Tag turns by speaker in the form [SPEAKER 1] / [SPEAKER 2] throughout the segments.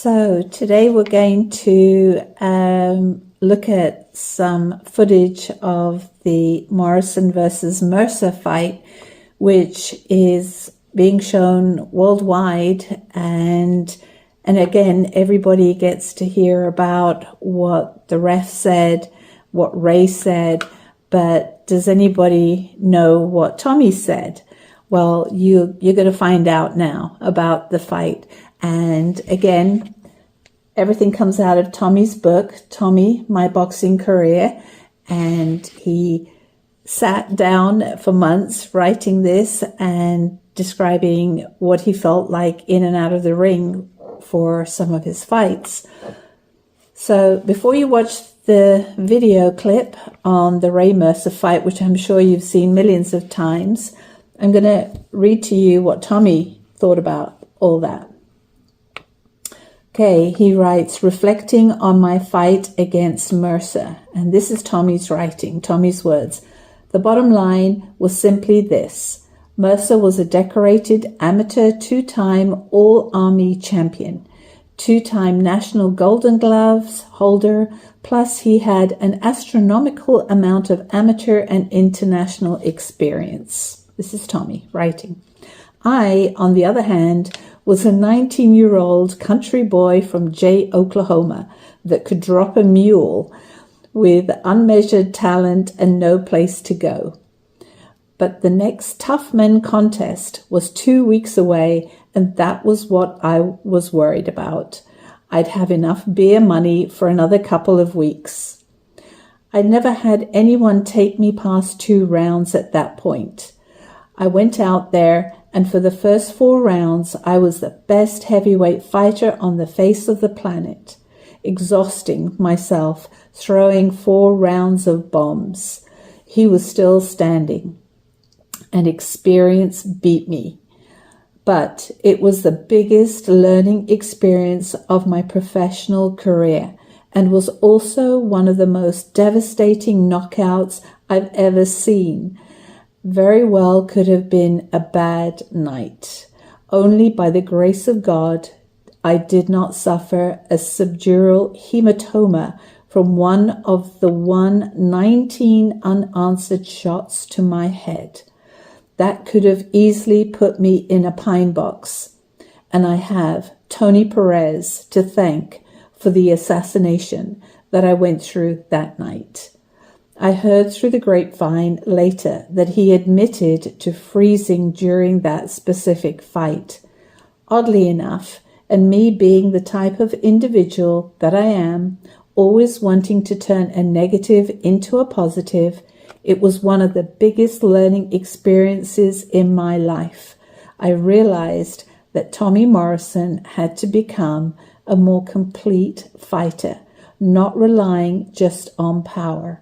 [SPEAKER 1] So today we're going to look at some footage of the Morrison versus Mercer fight, which is being shown worldwide, and again everybody gets to hear about what the ref said, what Ray said, but does anybody know what Tommy said? Well, you're going to find out now about the fight. And again, everything comes out of Tommy's book, Tommy, My Boxing Career. And he sat down for months writing this and describing what he felt like in and out of the ring for some of his fights. So before you watch the video clip on the Ray Mercer fight, which I'm sure you've seen millions of times, I'm going to read to you what Tommy thought about all that. Okay, he writes, reflecting on my fight against Mercer, and this is Tommy's writing, Tommy's words. The bottom line was simply this. Mercer was a decorated amateur two-time All-Army champion, two-time National Golden Gloves holder, plus he had an astronomical amount of amateur and international experience. This is Tommy writing. I, on the other hand, was a 19-year-old country boy from Jay, Oklahoma, that could drop a mule with unmeasured talent and no place to go. But the next Tough Men contest was 2 weeks away, and that was what I was worried about. I'd have enough beer money for another couple of weeks. I'd never had anyone take me past 2 rounds at that point. I went out there, and for the first 4 rounds, I was the best heavyweight fighter on the face of the planet, exhausting myself, throwing 4 rounds of bombs. He was still standing, and experience beat me. But it was the biggest learning experience of my professional career, and was also one of the most devastating knockouts I've ever seen. Very well could have been a bad night. Only by the grace of God, I did not suffer a subdural hematoma from one of the 19 unanswered shots to my head. That could have easily put me in a pine box. And I have Tony Perez to thank for the assassination that I went through that night. I heard through the grapevine later that he admitted to freezing during that specific fight. Oddly enough, and me being the type of individual that I am, always wanting to turn a negative into a positive, it was one of the biggest learning experiences in my life. I realized that Tommy Morrison had to become a more complete fighter, not relying just on power.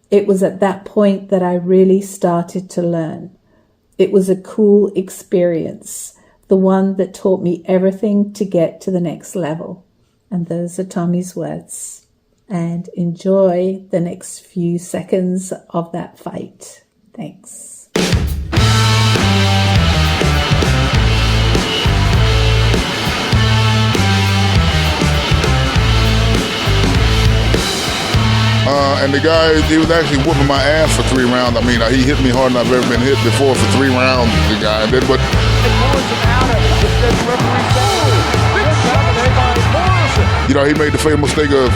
[SPEAKER 1] It was at that point that I really started to learn. It was a cool experience, the one that taught me everything to get to the next level. And those are Tommy's words. And enjoy the next few seconds of that fight. Thanks.
[SPEAKER 2] And the guy, he was actually whooping my ass for 3 rounds. I mean, he hit me harder than I've ever been hit before for 3 rounds, the guy did. But you know, he made the fatal mistake of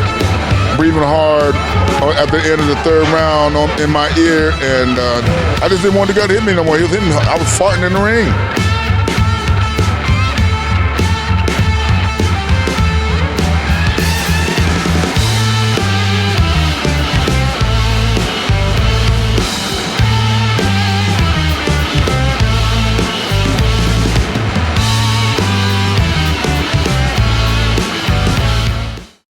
[SPEAKER 2] breathing hard at the end of the 3rd round in my ear, and I just didn't want the guy to hit me no more. He was hitting me. I was farting in the ring.